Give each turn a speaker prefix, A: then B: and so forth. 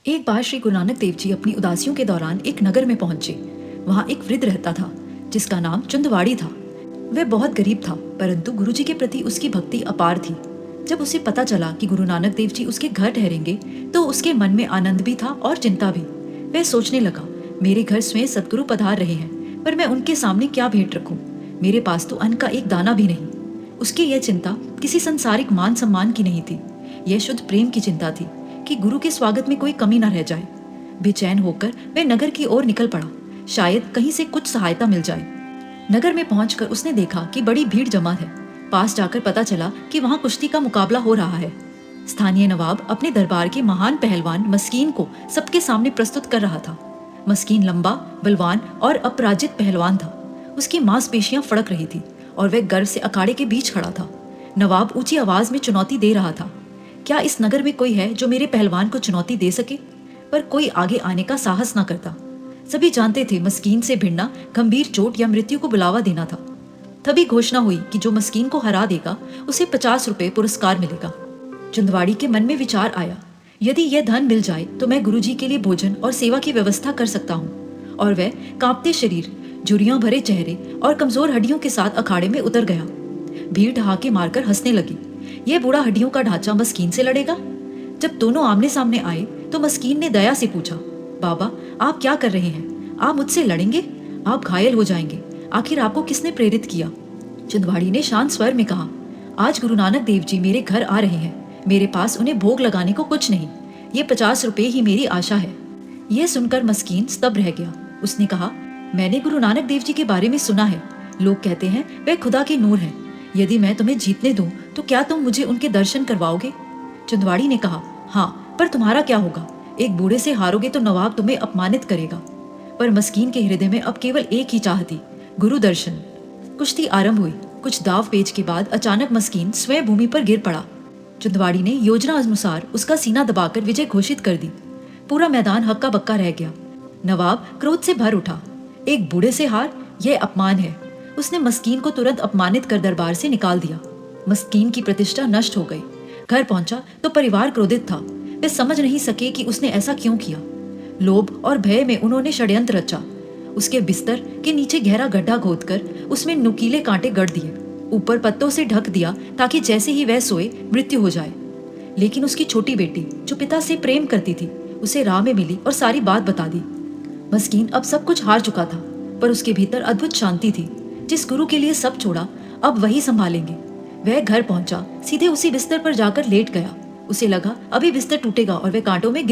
A: एक बार श्री गुरु नानक देव जी अपनी उदासियों के दौरान एक नगर में पहुंचे। वहां एक वृद्ध रहता था जिसका नाम चंदवाड़ी था। वह बहुत गरीब था, परंतु गुरुजी के प्रति उसकी भक्ति अपार थी। जब उसे पता चला कि गुरु नानक देव जी उसके घर ठहरेंगे तो उसके मन में आनंद भी था और चिंता भी। वह सोचने लगा, मेरे घर स्वयं सदगुरु पधार रहे हैं, पर मैं उनके सामने क्या भेंट रखूं? मेरे पास तो अन्न का एक दाना भी नहीं। उसकी यह चिंता किसी संसारिक मान सम्मान की नहीं थी, यह शुद्ध प्रेम की चिंता थी कि गुरु के स्वागत में कोई कमी न रह जाए। बेचैन होकर वह नगर की ओर निकल पड़ा, शायद कहीं से कुछ सहायता मिल जाए। नगर में पहुंचकर उसने देखा कि बड़ी भीड़ जमा है। पास जाकर पता चला कि वहां कुश्ती का मुकाबला हो रहा है। स्थानीय नवाब अपने दरबार के महान पहलवान मस्कीन को सबके सामने प्रस्तुत कर रहा था। मस्कीन लंबा, बलवान और अपराजित पहलवान था। उसकी मांसपेशियां फड़क रही थी और वह गर्व से अखाड़े के बीच खड़ा था। नवाब ऊंची आवाज में चुनौती दे रहा था, क्या इस नगर में कोई है जो मेरे पहलवान को चुनौती दे सके? पर कोई आगे आने का साहस न करता। सभी जानते थे मस्कीन से भिड़ना गंभीर चोट या मृत्यु को बुलावा देना था। तभी घोषणा हुई कि जो मस्कीन को हरा देगा उसे 50 रुपए पुरस्कार मिलेगा। चंदवाड़ी के मन में विचार आया, यदि यह धन मिल जाए तो मैं गुरुजी के लिए भोजन और सेवा की व्यवस्था कर सकता हूँ। और वह कांपते शरीर, झुर्रियों भरे चेहरे और कमजोर हड्डियों के साथ अखाड़े में उतर गया। भीड़ ठहाके मारकर हंसने लगी। यह बूढ़ा हड्डियों का ढांचा मस्कीन से लड़ेगा? जब दोनों आमने सामने आए तो मस्कीन ने दया से पूछा, बाबा आप क्या कर रहे हैं? आप मुझसे लड़ेंगे? आप घायल हो जाएंगे। आखिर आपको किसने प्रेरित किया? चंदवाड़ी ने शांत स्वर में कहा, आज गुरु नानक देव जी मेरे घर आ रहे हैं। मेरे पास उन्हें भोग लगाने को कुछ नहीं, ये 50 रुपए ही मेरी आशा है। यह सुनकर मस्कीन स्तब्ध रह गया। उसने कहा, मैंने गुरु नानक देव जी के बारे में सुना है। लोग कहते हैं वे खुदा के नूर हैं। यदि मैं तुम्हें जीतने दूं तो क्या तुम मुझे उनके दर्शन करवाओगे? चंदवाड़ी ने कहा, हाँ, पर तुम्हारा क्या होगा? एक बूढ़े से हारोगे तो नवाब तुम्हें अपमानित करेगा। पर मस्कीन के हृदय में अब केवल एक ही चाह थी, गुरु दर्शन। कुश्ती आरंभ हुई। कुछ दाव पेच के बाद अचानक मस्कीन स्वयं भूमि पर गिर पड़ा। चंदवाड़ी ने योजना अनुसार उसका सीना दबाकर विजय घोषित कर दी। पूरा मैदान हक्का बक्का रह गया। नवाब क्रोध से भर उठा, एक बूढ़े से हार, यह अपमान है। उसने मस्कीन को तुरंत अपमानित कर दरबार से निकाल दिया। मस्कीन की प्रतिष्ठा नष्ट हो गई। घर पहुंचा तो परिवार क्रोधित था। वे समझ नहीं सके कि उसने ऐसा क्यों किया। लोभ और भय में उन्होंने षड्यंत्र रचा। उसके बिस्तर के नीचे गहरा गड्ढा खोदकर उसमें नुकीले कांटे गढ़ दिए। ऊपर पत्तों से ढक दिया ताकि जैसे ही वह सोए मृत्यु हो जाए। लेकिन उसकी छोटी बेटी जो पिता से प्रेम करती थी उसे राह में मिली और सारी बात बता दी। मस्कीन अब सब कुछ हार चुका था, पर उसके भीतर अद्भुत शांति थी। जिस गुरु के लिए सब छोड़ा अब वही संभालेंगे। वह घर पहुंचा, सीधे उसी बिस्तर पर जाकर लेट गया। उसे लगा अभी बिस्तर टूटेगा और वह कांटों में